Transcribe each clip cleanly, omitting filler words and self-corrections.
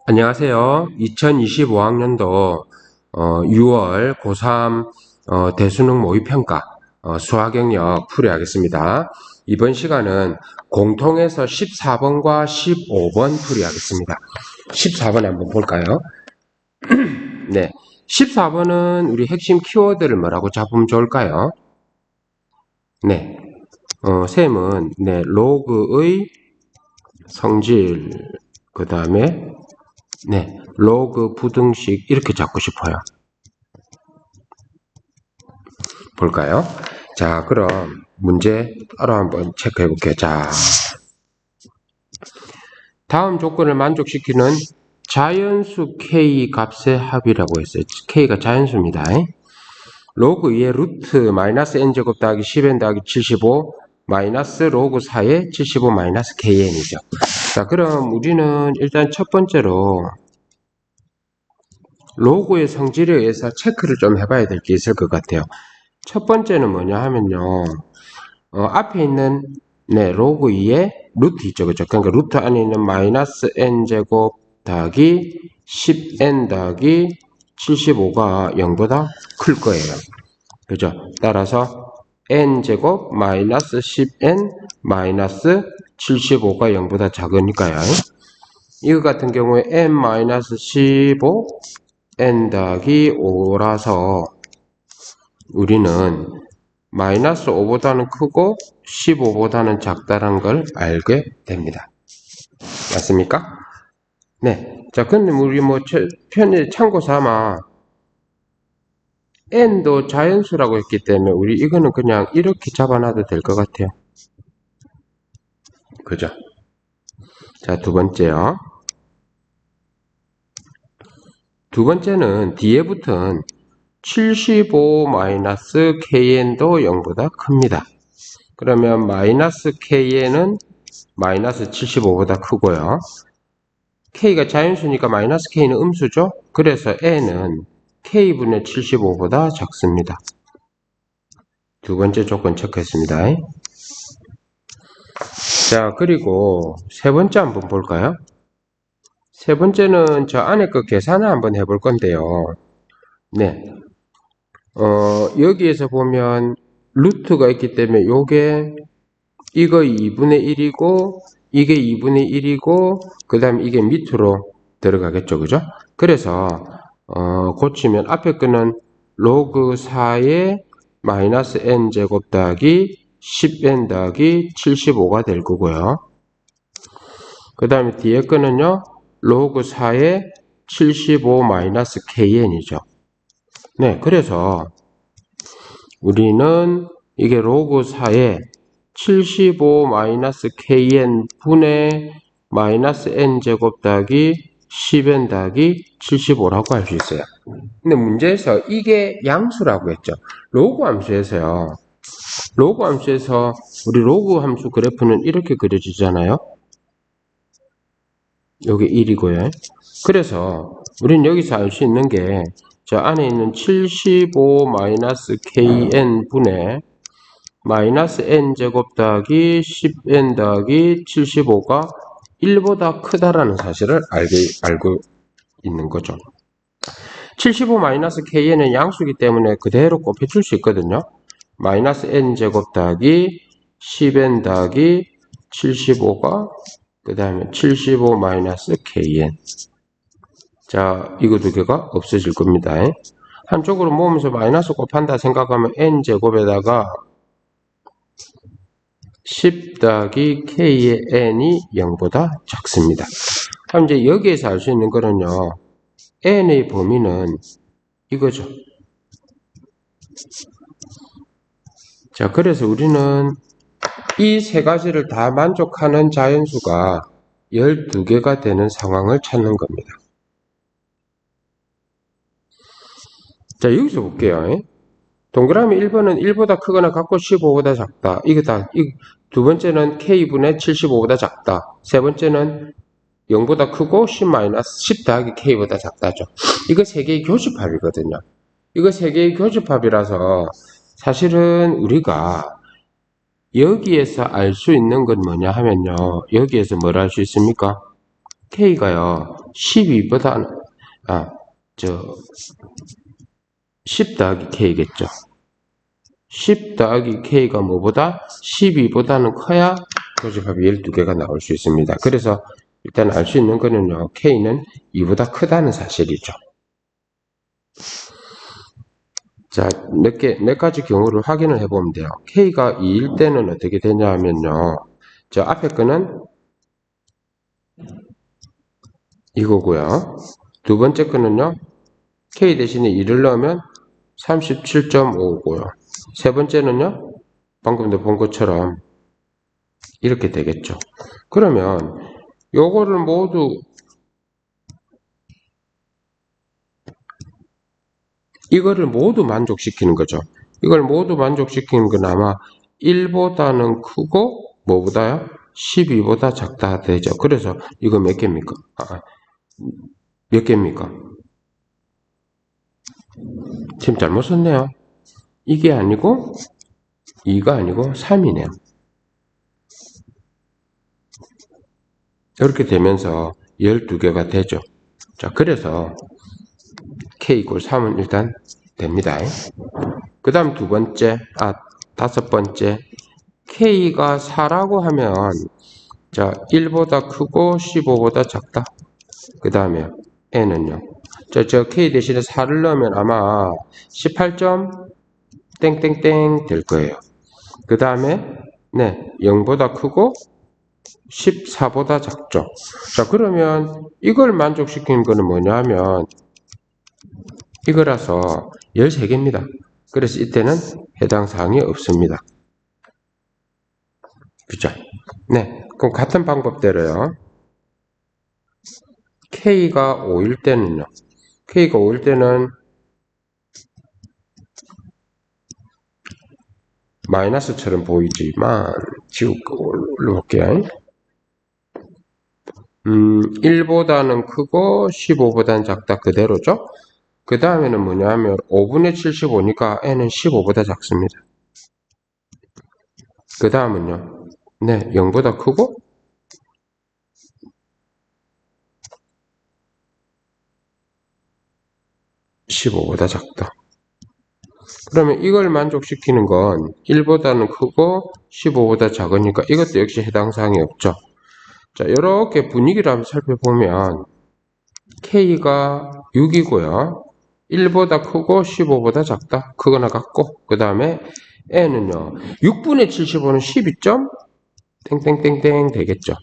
안녕하세요. 2025학년도 6월 고3 대수능 모의평가 수학영역 풀이하겠습니다. 이번 시간은 공통에서 14번과 15번 풀이하겠습니다. 14번 한번 볼까요? 네, 14번은 우리 핵심 키워드를 뭐라고 잡으면 좋을까요? 네, 쌤은 로그의 성질, 그 다음에 로그 부등식 이렇게 잡고 싶어요. 볼까요? 자, 그럼 문제 따로 한번 체크해 볼게요. 자, 다음 조건을 만족시키는 자연수 K 값의 합이라고 했어요. K가 자연수입니다. 로그 2의 루트 마이너스 n제곱 더하기 10n 더하기 75 마이너스 로그 4의 75 마이너스 KN이죠. 자, 그럼 우리는 일단 첫 번째로 로그의 성질에 의해서 체크를 좀 해봐야 될 게 있을 것 같아요. 첫 번째는 뭐냐 하면요. 앞에 있는 로그 2의 루트 있죠. 그죠? 그러니까 루트 안에 있는 마이너스 n제곱 더하기 10n 더하기 75가 0보다 클 거예요. 그죠? 따라서 n제곱 마이너스 10n 마이너스 75가 0보다 작으니까요. 이거 같은 경우에 n 마이너스 15 n 더하기 5라서 우리는 마이너스 5보다는 크고 15보다는 작다는 걸 알게 됩니다. 맞습니까? 네. 자, 근데 우리 편의 참고 삼아 n도 자연수라고 했기 때문에 우리 이거는 그냥 이렇게 잡아놔도 될 것 같아요. 그죠? 자, 두 번째요. 두 번째는 뒤에 붙은 75 마이너스 KN도 0보다 큽니다. 그러면 마이너스 KN은 마이너스 75보다 크고요. K가 자연수니까 마이너스 K는 음수죠. 그래서 N은 K분의 75보다 작습니다. 두 번째 조건 체크했습니다. 자, 그리고 세 번째 한번 볼까요? 세 번째는 저 안에 거 계산을 한번 해볼 건데요. 네. 여기에서 보면 루트가 있기 때문에 이거 2분의 1이고 이게 2분의 1이고 그 다음에 이게 밑으로 들어가겠죠. 그죠? 그래서 고치면 앞에 거는 로그 4의 마이너스 n제곱 더하기 10n 더하기 75가 될 거고요. 그 다음에 뒤에 거는요. 로그 4의 75 마이너스 kn이죠. 네, 그래서 우리는 이게 로그 4의 75 마이너스 kn 분의 마이너스 n제곱 더하기 10n 더하기 75라고 할 수 있어요. 근데 문제에서 이게 양수라고 했죠. 로그 함수에서요. 로그 함수에서 우리 로그 함수 그래프는 이렇게 그려지잖아요. 여기 1이고요. 그래서 우리는 여기서 알 수 있는 게 저 안에 있는 75 마이너스 kn 분의 마이너스 n제곱 더하기 10n 더하기 75가 1보다 크다라는 사실을 알고 있는 거죠. 75 마이너스 kn은 양수이기 때문에 그대로 곱해줄 수 있거든요. 마이너스 n제곱 더하기 10n 더하기 75가 그 다음에 75 마이너스 kn. 자, 이거 두 개가 없어질 겁니다. 한쪽으로 모으면서 마이너스 곱한다 생각하면 n제곱에다가 10 더하기 k의 n이 0보다 작습니다. 그럼 이제 여기에서 알 수 있는 거는요. n의 범위는 이거죠. 자, 그래서 우리는 이 세 가지를 다 만족하는 자연수가 12개가 되는 상황을 찾는 겁니다. 자, 여기서 볼게요. 동그라미 1번은 1보다 크거나 같고 15보다 작다. 두 번째는 K분의 75보다 작다. 세 번째는 0보다 크고 10 더하기 K보다 작다죠. 이거 세 개의 교집합이거든요. 이거 세 개의 교집합이라서 사실은 우리가 여기에서 알 수 있는 건 뭐냐 하면요. 여기에서 뭘 알 수 있습니까? K가요. 12보다는 10 더하기 K겠죠. 10 더하기 K가 뭐보다? 12보다는 커야 교집합이 12개가 나올 수 있습니다. 그래서 일단 알 수 있는 거는요, K는 2보다 크다는 사실이죠. 자, 몇 가지 경우를 확인을 해보면 돼요. K가 2일 때는 어떻게 되냐 하면요, 저 앞에 거는 이거고요. 두 번째 거는요, K 대신에 2를 넣으면 37.5고요. 세 번째는요, 방금도 본 것처럼 이렇게 되겠죠. 그러면 요거를 모두 이거를 모두 만족시키는 거죠. 이걸 모두 만족시키는 건 아마 1보다는 크고 뭐보다요? 12보다 작다 되죠. 그래서 이거 몇 개입니까? 몇 개입니까? 지금 잘못 썼네요. 이게 아니고 2가 아니고 3이네요. 이렇게 되면서 12개가 되죠. 자, 그래서 K = 3은 일단 됩니다. 그 다음 다섯 번째. K가 4라고 하면, 자, 1보다 크고 15보다 작다. 그 다음에 N은요. 저 K 대신에 4를 넣으면 아마 18점 땡땡땡 될 거예요. 그 다음에, 네, 0보다 크고 14보다 작죠. 자, 그러면 이걸 만족시키는 거는 뭐냐 하면, 이거라서 13개입니다. 그래서 이때는 해당 사항이 없습니다. 그죠? 네. 그럼 같은 방법대로요. K가 5일 때는요. K가 5일 때는 마이너스처럼 보이지만, 지우고 올려볼게요. 1보다는 크고 15보다는 작다. 그대로죠? 그 다음에는 뭐냐 하면 5분의 75니까 n은 15보다 작습니다. 그 다음은요. 네, 0보다 크고 15보다 작다. 그러면 이걸 만족시키는 건 1보다는 크고 15보다 작으니까 이것도 역시 해당 사항이 없죠. 자, 이렇게 분위기를 한번 살펴보면 K가 6이고요. 1보다 크고 15보다 작다. 크거나 같고, 그 다음에 N은요. 6분의 75는 12점 땡땡땡땡 되겠죠.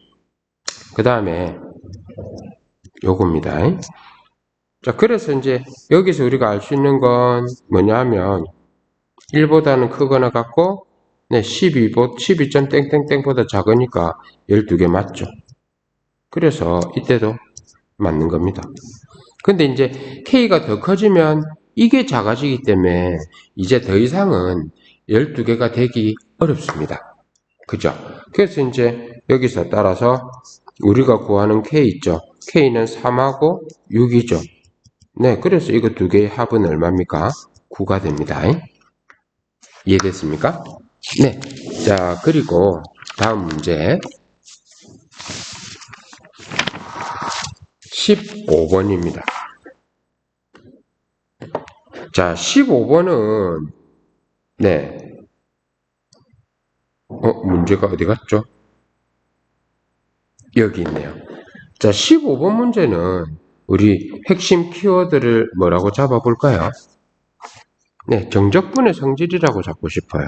그 다음에 요겁니다. 자, 그래서 이제 여기서 우리가 알 수 있는 건 뭐냐 하면 1보다는 크거나 같고, 네, 12점 땡땡땡보다 작으니까 12개 맞죠. 그래서 이때도 맞는 겁니다. 근데 이제 K가 더 커지면 이게 작아지기 때문에 이제 더 이상은 12개가 되기 어렵습니다. 그죠? 그래서 이제 여기서 따라서 우리가 구하는 K 있죠? K는 3하고 6이죠. 네, 그래서 이거 두 개의 합은 얼마입니까? 9가 됩니다. 이해됐습니까? 네. 자, 그리고 다음 문제 15번입니다. 자, 15번은 네. 문제가 어디 갔죠? 여기 있네요. 자, 15번 문제는 우리 핵심 키워드를 뭐라고 잡아볼까요? 네, 정적분의 성질이라고 잡고 싶어요.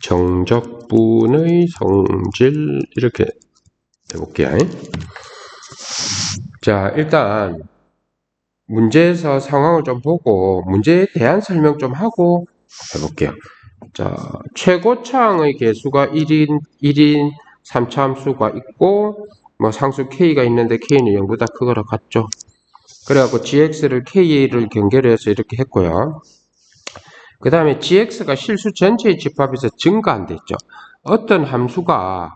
정적분의 성질 이렇게 해볼게요. 자, 일단 문제에서 상황을 좀 보고 문제에 대한 설명 좀 하고 해볼게요. 자, 최고차항의 개수가 1인 3차 함수가 있고 뭐 상수 K가 있는데 K는 0보다 크거나 같죠. 그래갖고 GX를 K를 경계로 해서 이렇게 했고요. 그 다음에 GX가 실수 전체의 집합에서 증가 안 됐죠. 어떤 함수가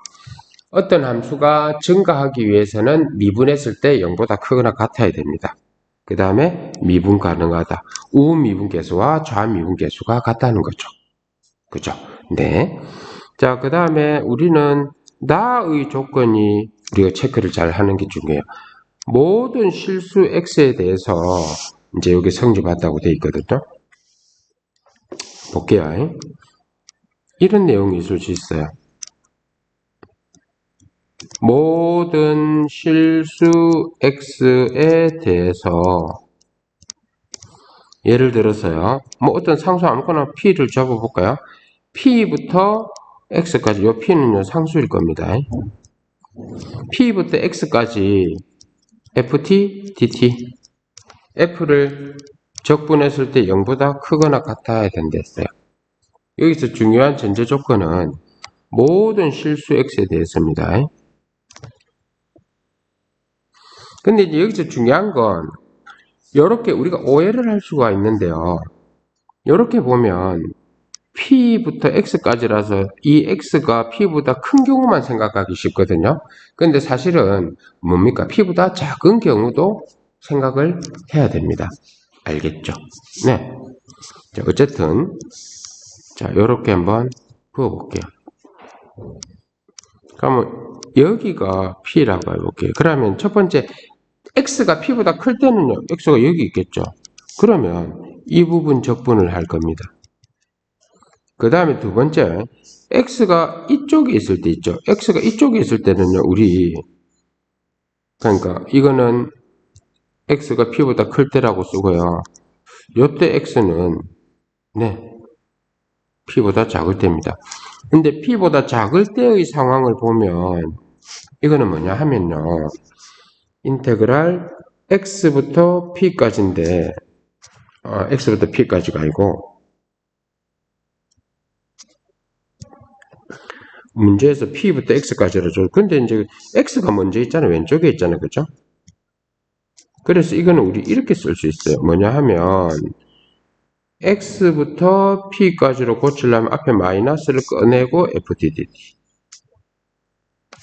증가하기 위해서는 미분했을 때 0보다 크거나 같아야 됩니다. 그 다음에 미분 가능하다. 우미분계수와 좌미분계수가 같다는 거죠. 그죠? 네. 자, 그 다음에 우리는 나의 조건이 우리가 체크를 잘 하는 게 중요해요. 모든 실수 x에 대해서 이제 여기 성립한다고 되어 있거든요. 볼게요. 이런 내용이 있을 수 있어요. 모든 실수 x에 대해서 예를 들어서요. 뭐 어떤 상수 아무거나 p를 잡아볼까요? p부터 x까지, 요 p는요 상수일 겁니다. p부터 x까지 ft, dt, f를 적분했을 때 0보다 크거나 같아야 된댔어요. 여기서 중요한 전제 조건은 모든 실수 x에 대해서입니다. 근데 이제 여기서 중요한 건 이렇게 우리가 오해를 할 수가 있는데요. 이렇게 보면 p부터 x까지라서 이 x가 p보다 큰 경우만 생각하기 쉽거든요. 근데 사실은 뭡니까? p보다 작은 경우도 생각을 해야 됩니다. 알겠죠? 네. 자, 어쨌든 자, 이렇게 한번 부어볼게요. 그러면 여기가 p라고 해볼게요. 그러면 첫 번째 x가 p보다 클 때는요. x가 여기 있겠죠. 그러면 이 부분 적분을 할 겁니다. 그 다음에 두 번째, x가 이쪽에 있을 때 있죠. x가 이쪽에 있을 때는요, 그러니까 이거는 x가 p보다 클 때라고 쓰고요. 요때 x는, 네, p보다 작을 때입니다. 근데 p보다 작을 때의 상황을 보면, 이거는 뭐냐 하면요, 인테그랄 x부터 p까지인데, x부터 p까지가 아니고, 문제에서 p부터 x까지로 줘. 근데 이제 x가 먼저 있잖아요. 왼쪽에 있잖아요. 그죠? 그래서 이거는 우리 이렇게 쓸 수 있어요. 뭐냐 하면 x부터 p까지로 고치려면 앞에 마이너스를 꺼내고 fddt.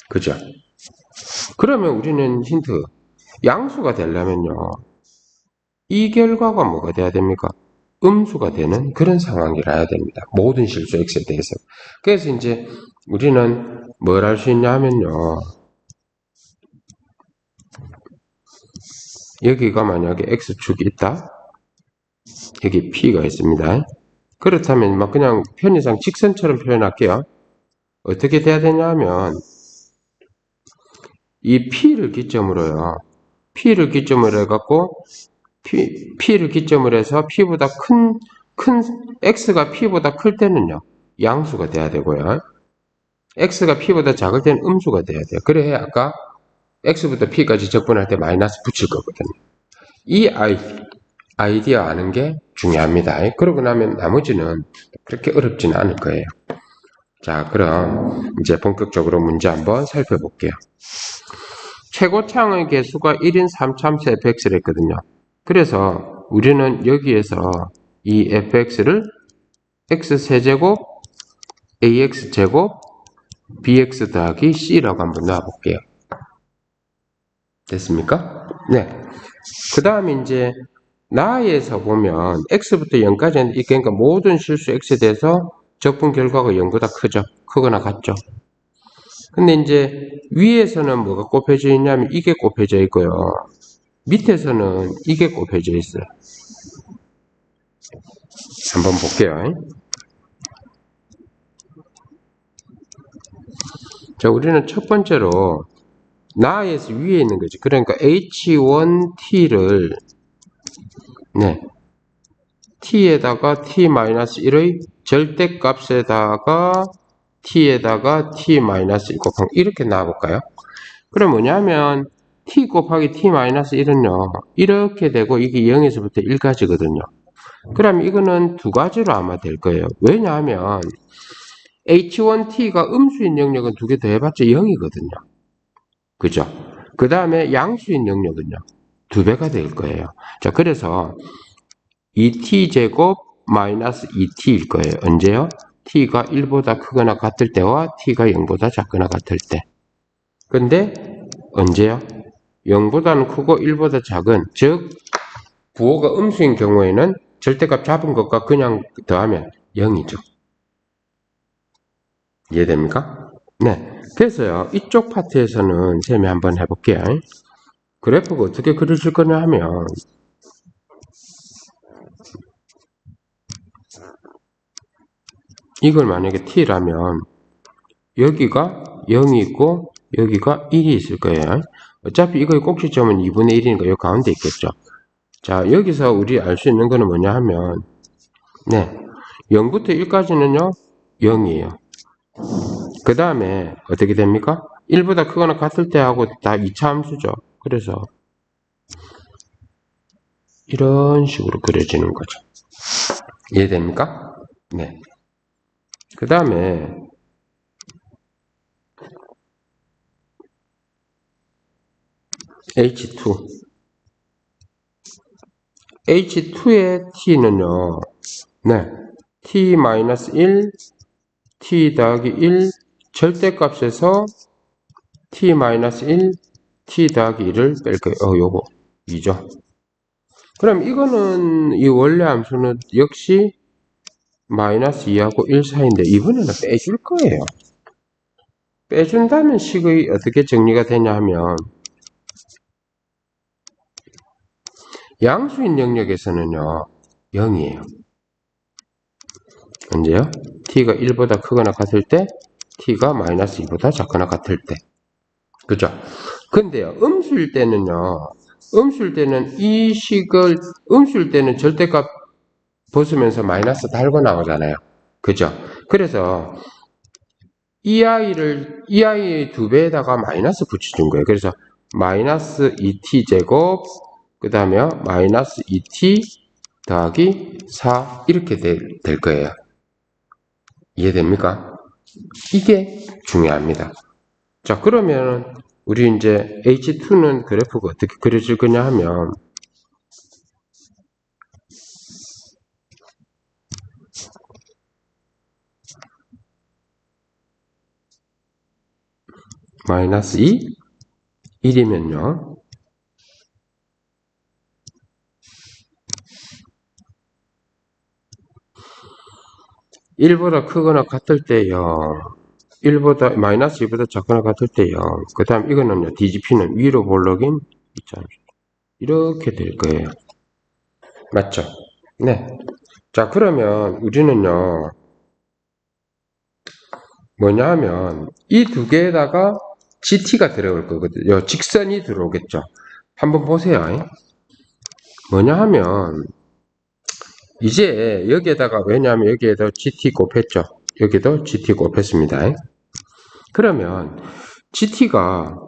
그죠? 그러면 우리는 힌트. 양수가 되려면요. 이 결과가 뭐가 돼야 됩니까? 음수가 되는 그런 상황이라야 됩니다. 모든 실수 x에 대해서. 그래서 이제 우리는 뭘 할 수 있냐 하면요. 여기가 만약에 x축이 있다. 여기 p가 있습니다. 그렇다면 막 그냥 편의상 직선처럼 표현할게요. 어떻게 돼야 되냐 하면 이 p를 기점으로요. p를 기점으로 해갖고 p를 기점으로 해서 p보다 큰 x가 p보다 클 때는요. 양수가 돼야 되고요. x가 p보다 작을 때는 음수가 돼야 돼요. 그래야 아까 x부터 p까지 적분할 때 마이너스 붙일 거거든요. 이 아이디어 아는 게 중요합니다. 그러고 나면 나머지는 그렇게 어렵지는 않을 거예요. 자, 그럼 이제 본격적으로 문제 한번 살펴볼게요. 최고차항의 개수가 1인 3참수 fx를 했거든요. 그래서 우리는 여기에서 이 fx를 x세제곱 ax제곱 bx 더하기 c라고 한번 놔볼게요. 됐습니까? 네. 그 다음에 이제 나에서 보면 x부터 0까지는 그러니까 모든 실수 x에 대해서 적분 결과가 0보다 크죠. 크거나 같죠. 근데 이제 위에서는 뭐가 곱해져 있냐면 이게 곱해져 있고요. 밑에서는 이게 곱해져 있어요. 한번 볼게요. 자, 우리는 첫 번째로 나에서 위에 있는 거지. 그러니까 h1t를 네, t에다가 t-1의 절대값에다가 t에다가 t-1 곱하기 이렇게 나와볼까요? 그럼 뭐냐면 t 곱하기 t-1은요 이렇게 되고 이게 0에서부터 1까지거든요. 그럼 이거는 두 가지로 아마 될 거예요. 왜냐하면 h1t가 음수인 영역은 두 개 더 해봤자 0이거든요. 그죠? 그 다음에 양수인 영역은요 2배가 될 거예요. 자, 그래서 2t제곱 마이너스 2t일 거예요. 언제요? t가 1보다 크거나 같을 때와 t가 0보다 작거나 같을 때. 근데 언제요? 0보다는 크고 1보다 작은, 즉 부호가 음수인 경우에는 절대값 잡은 것과 그냥 더하면 0이죠. 이해됩니까? 네. 그래서요, 이쪽 파트에서는 쌤이 한번 해볼게요. 그래프가 어떻게 그려질 거냐 하면, 이걸 만약에 t라면, 여기가 0이 있고, 여기가 1이 있을 거예요. 어차피 이거의 꼭지점은 2분의 1이니까 여기 가운데 있겠죠. 자, 여기서 우리 알 수 있는 거는 뭐냐 하면, 네. 0부터 1까지는요, 0이에요. 그 다음에 어떻게 됩니까? 1보다 크거나 같을 때 하고 다 2차 함수죠. 그래서 이런 식으로 그려지는 거죠. 이해됩니까? 네. 그 다음에 H2. H2의 T는요, 네. T-1, T 더하기 1, 절대값에서 T-1, T 더하기 1을 뺄 거예요. 요거 2죠. 그럼 이거는 이 원래 함수는 역시 마이너스 2하고 1 사이인데 이번에는 빼줄 거예요. 빼준다는 식의 어떻게 정리가 되냐 하면 양수인 영역에서는요 0이에요. 언제요? t가 1보다 크거나 같을 때 t가 마이너스 2보다 작거나 같을 때 그죠? 근데요 음수일 때는요 음수일 때는 이 식을 음수일 때는 절대값 벗으면서 마이너스 달고 나오잖아요. 그죠? 그래서 이 아이 2배에다가 마이너스 붙여준 거예요. 그래서 마이너스 2t 제곱 그 다음에 마이너스 2t 더하기 4 이렇게 될 거예요. 이해됩니까? 이게 중요합니다. 자, 그러면 우리 이제 H2는 그래프가 어떻게 그려질 거냐 하면 마이너스 2, 1이면요. (1보다) 크거나 같을 때요. 1보다 마이너스 2보다 작거나 같을 때요. 그 다음 이거는요. DGP는 위로 볼록인 이렇게 될 거예요. 맞죠? 네. 자, 그러면 우리는요. 뭐냐 하면 이 두 개에다가 GT가 들어올 거거든요. 직선이 들어오겠죠. 한번 보세요. 뭐냐 하면 이제 여기에다가 왜냐하면 여기에도 GT 곱했죠. 여기도 GT 곱했습니다. 그러면 GT가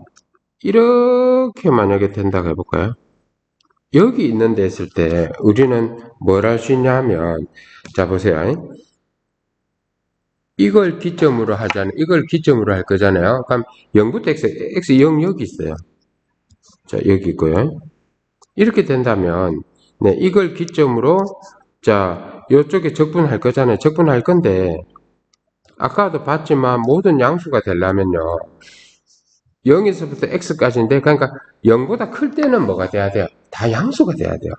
이렇게 만약에 된다고 해볼까요? 여기 있는 데 있을 때 우리는 뭘 할 수 있냐 하면 자 보세요. 이걸 기점으로 하잖아요. 이걸 기점으로 할 거잖아요. 그럼 0부터 x 0 여기 있어요. 자 여기 있고요. 이렇게 된다면 네, 이걸 기점으로 자 이쪽에 적분할 거잖아요. 적분할 건데 아까도 봤지만 모든 양수가 되려면요 0에서부터 x까지인데 그러니까 0보다 클 때는 뭐가 돼야 돼요? 다 양수가 돼야 돼요.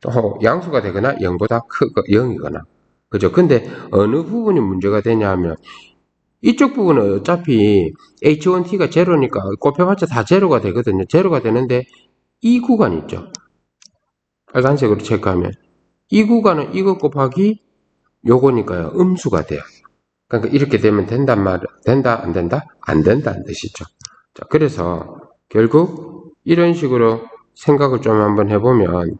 또 양수가 되거나 0보다 크거 0이거나 그죠? 근데 어느 부분이 문제가 되냐면 이쪽 부분은 어차피 h1t가 제로니까 곱해봤자 다 제로가 되거든요. 제로가 되는데 이 구간 있죠. 빨간색으로 체크하면 이 구간은 이거 곱하기 요거니까요. 음수가 돼요. 그러니까 이렇게 되면 된단 말 된다 안 된다? 안 된다는 뜻이죠. 자, 그래서 결국 이런 식으로 생각을 좀 한번 해보면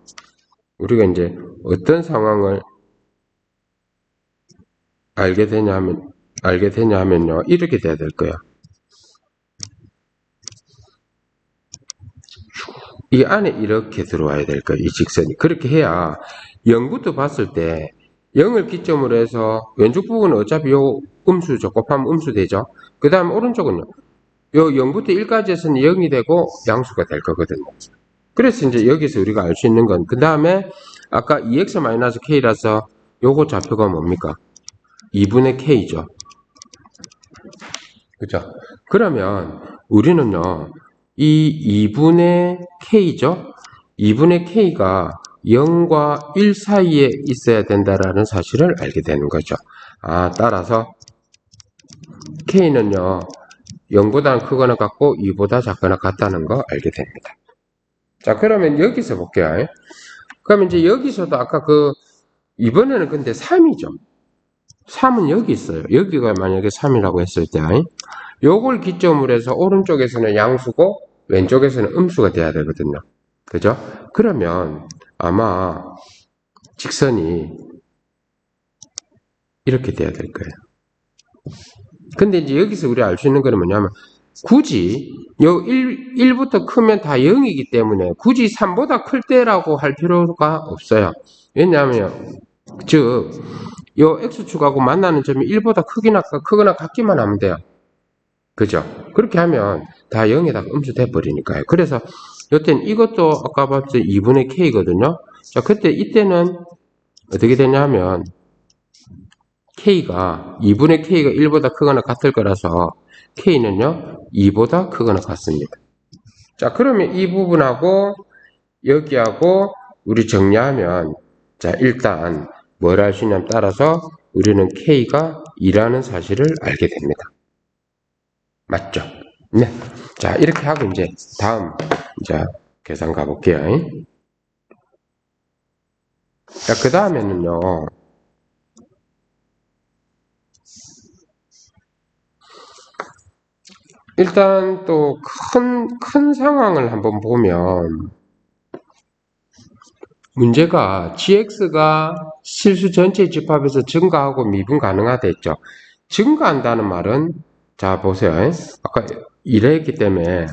우리가 이제 어떤 상황을 알게 되냐면요. 이렇게 돼야 될 거예요. 이 안에 이렇게 들어와야 될 거예요. 이 직선이. 그렇게 해야 0부터 봤을 때 0을 기점으로 해서 왼쪽 부분은 어차피 요 음수죠. 곱하면 음수 되죠. 그 다음 오른쪽은요. 요 0부터 1까지에서는 0이 되고 양수가 될 거거든요. 그래서 이제 여기서 우리가 알 수 있는 건 그 다음에 아까 2x-k라서 요거 좌표가 뭡니까? 2분의 k죠. 그죠? 그러면 우리는요. 이 2분의 k죠? 2분의 k가 0과 1 사이에 있어야 된다라는 사실을 알게 되는 거죠. 아, 따라서 k는요. 0보다는 크거나 같고 2보다 작거나 같다는 거 알게 됩니다. 자, 그러면 여기서 볼게요. 그러면 이제 여기서도 아까 이번에는 근데 3이죠. 3은 여기 있어요. 여기가 만약에 3이라고 했을 때, 요걸 기점으로 해서 오른쪽에서는 양수고, 왼쪽에서는 음수가 돼야 되거든요. 그죠? 그러면 아마 직선이 이렇게 돼야 될 거예요. 근데 이제 여기서 우리 알 수 있는 거는 뭐냐면, 굳이 요 1부터 크면 다 0이기 때문에 굳이 3보다 클 때라고 할 필요가 없어요. 왜냐하면 즉 요 x축하고 만나는 점이 1보다 크거나 같기만 하면 돼요. 그죠? 그렇게 하면 다 0에다가 음수 돼 버리니까요. 그래서 여튼 이것도 아까 봤을 때 2분의 k거든요. 자, 그때 이때는 어떻게 되냐면 k가 2분의 k가 1보다 크거나 같을 거라서 k는요 2보다 크거나 같습니다. 자, 그러면 이 부분하고 여기하고 우리 정리하면 자, 일단 뭘 알 수 있냐면 따라서 우리는 k가 2라는 사실을 알게 됩니다. 맞죠? 네. 자, 이렇게 하고 이제 다음 이제 계산 가볼게요. 자, 그 다음에는요. 일단 또 큰 상황을 한번 보면 문제가 gx가 실수 전체 집합에서 증가하고 미분 가능하다 했죠. 증가한다는 말은 자 보세요. 아까 이랬기 때문에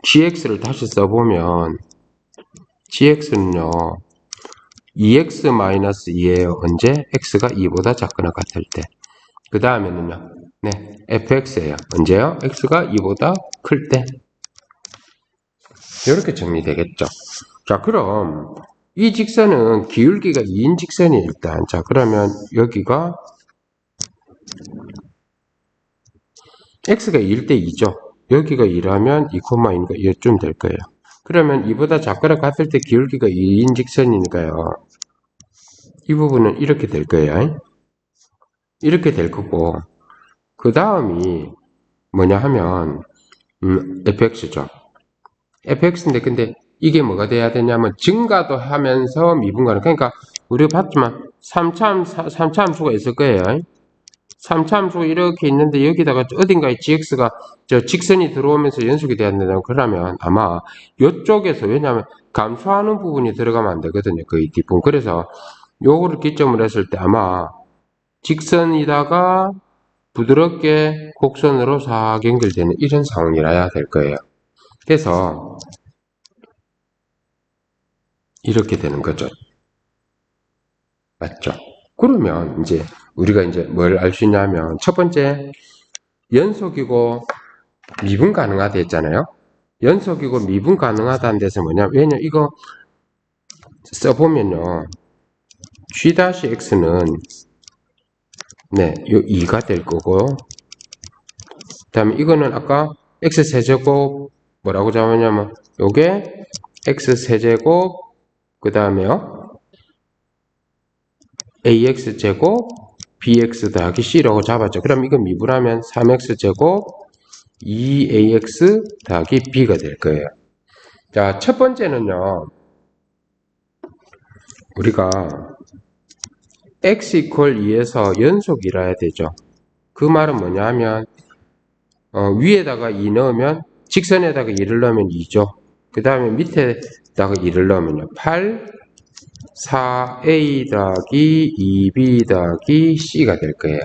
gx를 다시 써보면 gx는요 2x-2예요. 언제? x가 2보다 작거나 같을 때. 그 다음에는요 네, fx예요. 언제요? x가 2보다 클 때. 이렇게 정리되겠죠. 자, 그럼 이 직선은 기울기가 2인 직선이 일단. 자, 그러면 여기가 x가 2일 때 2죠. 여기가 2라면 2,2가 이쯤 될 거예요. 그러면 2보다 작거나 같을 때 기울기가 2인 직선이니까요. 이 부분은 이렇게 될 거예요. 이렇게 될 거고 그 다음이 뭐냐 하면 fx죠. fx인데 근데 이게 뭐가 돼야 되냐면 증가도 하면서 미분가는 그러니까 우리가 봤지만 3차 함수가 있을 거예요. 3차 함수가 이렇게 있는데 여기다가 어딘가에 gx가 저 직선이 들어오면서 연속이 돼야 된다면 그러면 아마 이쪽에서 왜냐하면 감소하는 부분이 들어가면 안 되거든요. 그 뒷부분. 그래서 요거를 기점으로 했을 때 아마 직선이다가 부드럽게 곡선으로 싹 연결되는 이런 상황이라야 될 거예요. 그래서 이렇게 되는 거죠. 맞죠? 그러면 이제 우리가 이제 뭘 알 수 있냐면 첫 번째 연속이고 미분 가능하다 했잖아요. 연속이고 미분 가능하다는 데서 뭐냐? 왜냐 이거 써보면요. g-x는 네, 요 2가 될 거고 그 다음에 이거는 아까 x세제곱 뭐라고 잡았냐면 요게 x세제곱 그 다음에요 ax제곱 bx 더하기 c라고 잡았죠. 그럼 이거 미분하면 3x제곱 2ax 더하기 b가 될 거예요. 자, 첫 번째는요. 우리가 x 이퀄 2에서 연속이라야 되죠. 그 말은 뭐냐 하면 위에다가 2 넣으면 직선에다가 2를 넣으면 2죠. 그 다음에 밑에다가 2를 넣으면요. 8, 4a 더하기 2b 더하기 c가 될 거예요.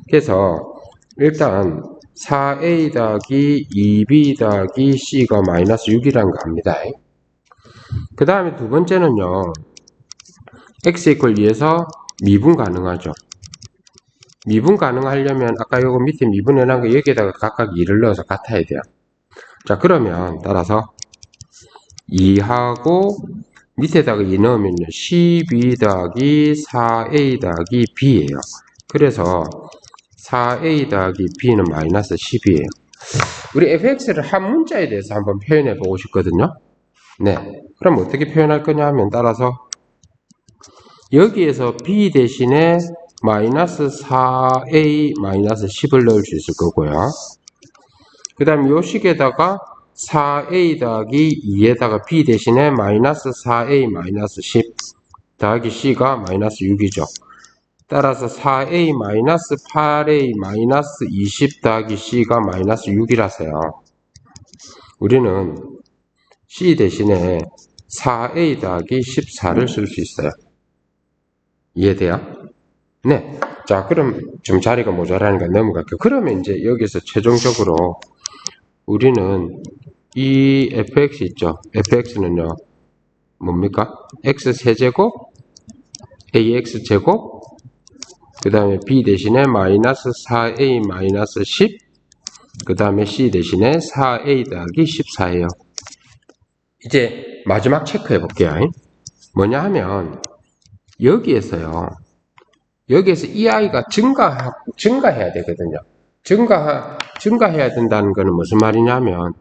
그래서 일단 4a 더하기 2b 더하기 c가 마이너스 6이라는 거 합니다. 그 다음에 두 번째는요. x 이퀄 2에서 미분 가능하죠. 미분 가능하려면 아까 요거 밑에 미분해놓은 거 여기에다가 각각 2를 넣어서 같아야 돼요. 자, 그러면 따라서 2하고 밑에다가 2 넣으면요 12 더하기 4a 더하기 b예요. 그래서 4a 더하기 b는 마이너스 10이에요. 우리 fx를 한 문자에 대해서 한번 표현해 보고 싶거든요. 네, 그럼 어떻게 표현할 거냐 하면 따라서 여기에서 b 대신에 마이너스 4a 마이너스 10을 넣을 수 있을 거고요. 그 다음에 요 식에다가 4a 더하기 2에다가 b 대신에 마이너스 4a 마이너스 10 더하기 c가 마이너스 6이죠. 따라서 4a 마이너스 8a 마이너스 20 더하기 c가 마이너스 6이라서요. 우리는 c 대신에 4a 더하기 14를 쓸 수 있어요. 이해돼요? 네. 자, 그럼 좀 자리가 모자라니까 넘어갈게요. 그러면 이제 여기서 최종적으로 우리는 이 fx 있죠? fx는요, 뭡니까? x 세제곱, ax 제곱, 그 다음에 b 대신에 마이너스 4a 마이너스 10, 그 다음에 c 대신에 4a 더하기 14예요. 이제 마지막 체크해 볼게요. 뭐냐 하면 여기에서 이 아이가 증가해야 되거든요. 증가해야 된다는 것은 무슨 말이냐면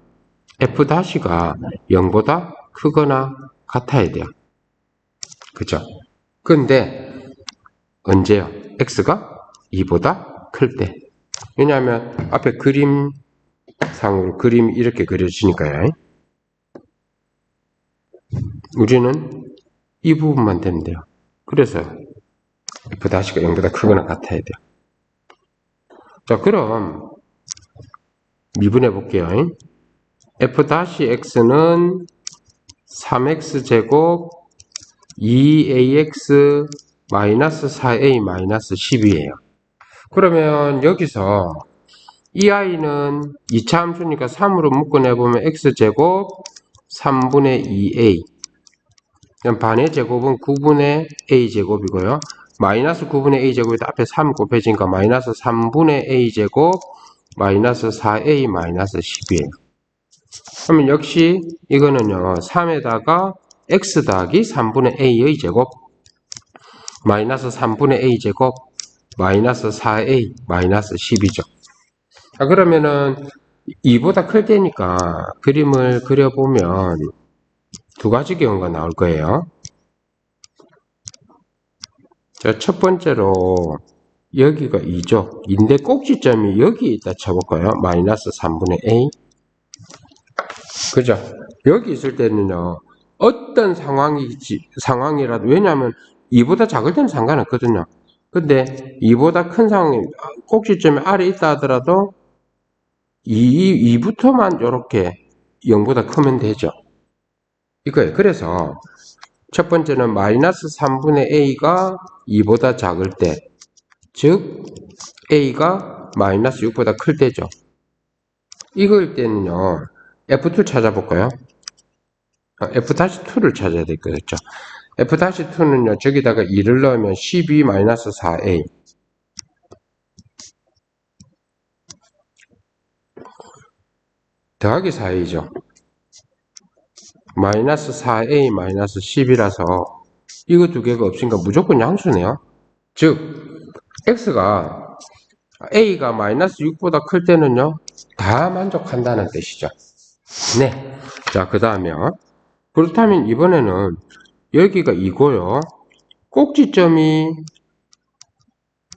f-가 0보다 크거나 같아야 돼요. 그죠? 근데 언제요? x가 2보다 클 때. 왜냐하면 앞에 그림상으로 그림이 이렇게 그려지니까요. 우리는 이 부분만 되면 돼요. 그래서 f-가 0보다 크거나 같아야 돼요. 자, 그럼 미분해 볼게요. f-x는 3x제곱 2ax 마이너스 4a 마이너스 10이에요. 그러면 여기서 이 아이는 2차 함수니까 3으로 묶어내보면 x제곱 3분의 2a 반의 제곱은 9분의 a제곱이고요. 마이너스 9분의 a제곱에다 앞에 3 곱해지니까 마이너스 3분의 a제곱 마이너스 4a 마이너스 10이에요. 그러면 역시 이거는요, 3에다가 x 더하기 3분의 a의 제곱 마이너스 3분의 a제곱 마이너스 4a 마이너스 10이죠. 자, 그러면은 2보다 클 때니까 그림을 그려보면 두 가지 경우가 나올 거예요. 자, 첫 번째로 여기가 2죠. 인데 꼭지점이 여기 있다 쳐볼까요? 마이너스 3분의 a. 그죠? 여기 있을 때는요, 어떤 상황이라도, 왜냐하면 2보다 작을 때는 상관없거든요. 근데 2보다 큰 상황이, 꼭지점이 아래 있다 하더라도 2부터만 이렇게 0보다 크면 되죠. 이거예요. 그래서 첫 번째는 마이너스 3분의 a가 2보다 작을 때, 즉 a가 마이너스 6보다 클 때죠. 이걸 때는요, f2 찾아볼까요? f-2를 찾아야 될 거겠죠. f-2는요, 저기다가 2를 넣으면 12-4a 더하기 4a죠. 마이너스 4a 마이너스 10이라서 이거 두 개가 없으니까 무조건 양수네요. 즉 x가 a가 마이너스 6보다 클 때는요, 다 만족한다는 뜻이죠. 네. 자, 그 다음에요. 그렇다면 이번에는 여기가 2고요. 꼭지점이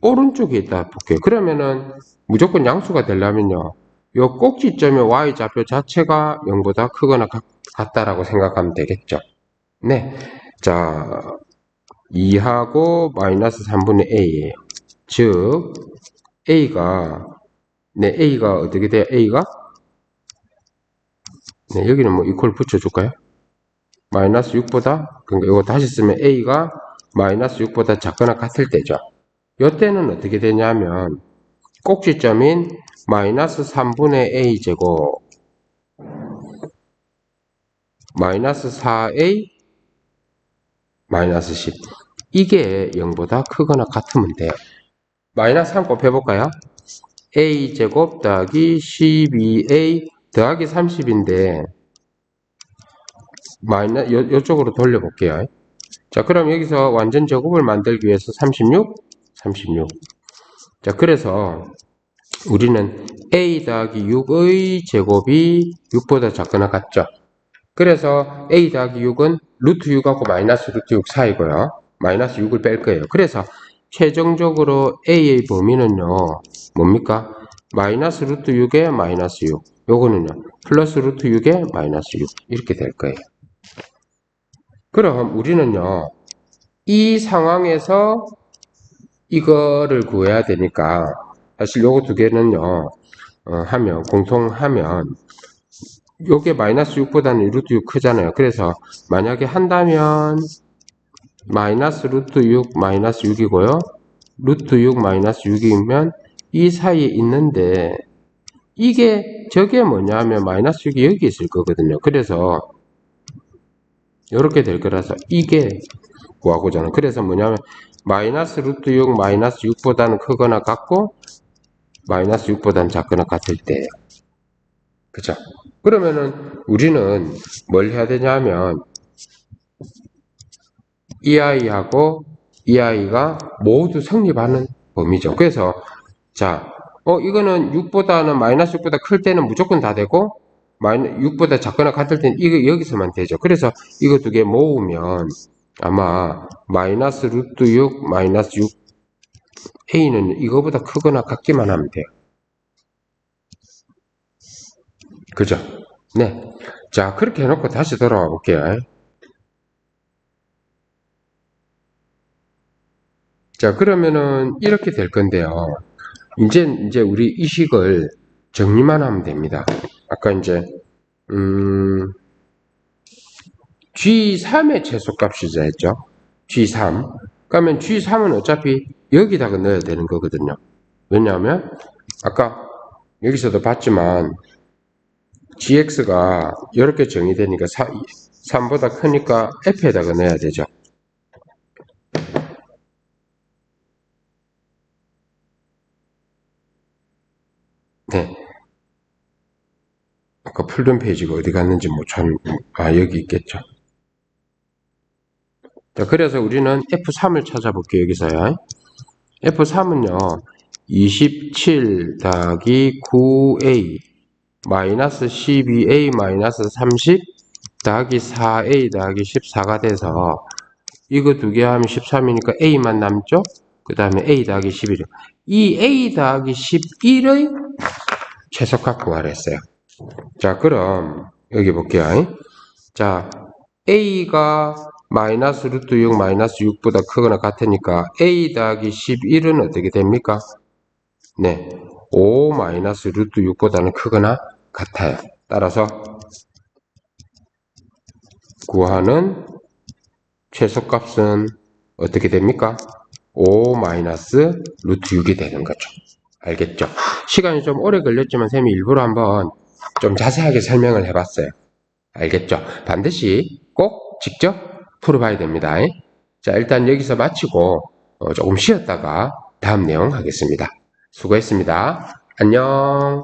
오른쪽에 있다 볼게요. 그러면은 무조건 양수가 되려면요, 요 꼭지점의 y좌표 자체가 0보다 크거나 같다라고 생각하면 되겠죠. 네. 자, 2하고 마이너스 3분의 a예요. 즉 a가 어떻게 돼요? a가 여기는 뭐 이퀄 붙여줄까요? 마이너스 6보다, 그러니까 이거 다시 쓰면 a가 마이너스 6보다 작거나 같을 때죠. 이때는 어떻게 되냐면 꼭지점인 마이너스 3분의 a 제곱 마이너스 4a 마이너스 10, 이게 0보다 크거나 같으면 돼요. 마이너스 3 곱해볼까요? a 제곱 더하기 12a 더하기 30인데 이쪽으로 돌려볼게요. 자, 그럼 여기서 완전 제곱을 만들기 위해서 36. 자, 그래서 우리는 a 더하기 6의 제곱이 6보다 작거나 같죠. 그래서 a 더하기 6은 루트 6하고 마이너스 루트 6 사이고요. 마이너스 6을 뺄 거예요. 그래서 최종적으로 A의 범위는요, 뭡니까? 마이너스 루트 6에 마이너스 6. 요거는요, 플러스 루트 6에 마이너스 6. 이렇게 될 거예요. 그럼 우리는요, 이 상황에서 이거를 구해야 되니까, 사실 요거 두 개는요, 공통하면, 요게 마이너스 6보다는 루트 6 크잖아요. 그래서 만약에 한다면, 마이너스 루트 6 마이너스 6이고요. 루트 6 마이너스 6이면 이 사이에 있는데 저게 뭐냐면 마이너스 6이 여기 있을 거거든요. 그래서 이렇게 될 거라서 이게 구하고자 하는. 그래서 뭐냐면 마이너스 루트 6 마이너스 6보다는 크거나 같고 마이너스 6보다는 작거나 같을 때예요. 그죠? 그러면은 우리는 뭘 해야 되냐면 이 아이하고 이 아이가 모두 성립하는 범위죠. 그래서 자, 이거는 6보다는 마이너스 6보다 클 때는 무조건 다 되고 6보다 작거나 같을 때는 이거 여기서만 되죠. 그래서 이거 두 개 모으면 아마 마이너스 루트 6 마이너스 6 A는 이거보다 크거나 같기만 하면 돼요. 그죠? 네. 자, 그렇게 해놓고 다시 돌아와 볼게요. 자, 그러면은 이렇게 될 건데요. 이제 우리 이 식을 정리만 하면 됩니다. 아까 이제 G3의 최소값이자 했죠. G3. 그러면 G3은 어차피 여기다가 넣어야 되는 거거든요. 왜냐하면 아까 여기서도 봤지만 GX가 이렇게 정의되니까 3보다 크니까 F에다가 넣어야 되죠. 네. 아까 풀던 페이지가 어디 갔는지 여기 있겠죠. 자, 그래서 우리는 F3을 찾아볼게요, 여기서요. F3은요, 27 더하기 9A 마이너스 12A 마이너스 30 더하기 4A 더하기 14가 돼서 이거 두 개 하면 13이니까 A만 남죠? 그 다음에 A 더하기 11이요. 이 A 더하기 11의 최소값 구하랬어요. 자, 그럼 여기 볼게요. 자, A가 마이너스 루트 6 마이너스 6보다 크거나 같으니까 A 더하기 11은 어떻게 됩니까? 네, 5 마이너스 루트 6보다는 크거나 같아요. 따라서 구하는 최소값은 어떻게 됩니까? 5 마이너스 루트 6이 되는 거죠. 알겠죠? 시간이 좀 오래 걸렸지만 쌤이 일부러 한번 좀 자세하게 설명을 해봤어요. 알겠죠? 반드시 꼭 직접 풀어봐야 됩니다. 자, 일단 여기서 마치고 조금 쉬었다가 다음 내용 하겠습니다. 수고했습니다. 안녕.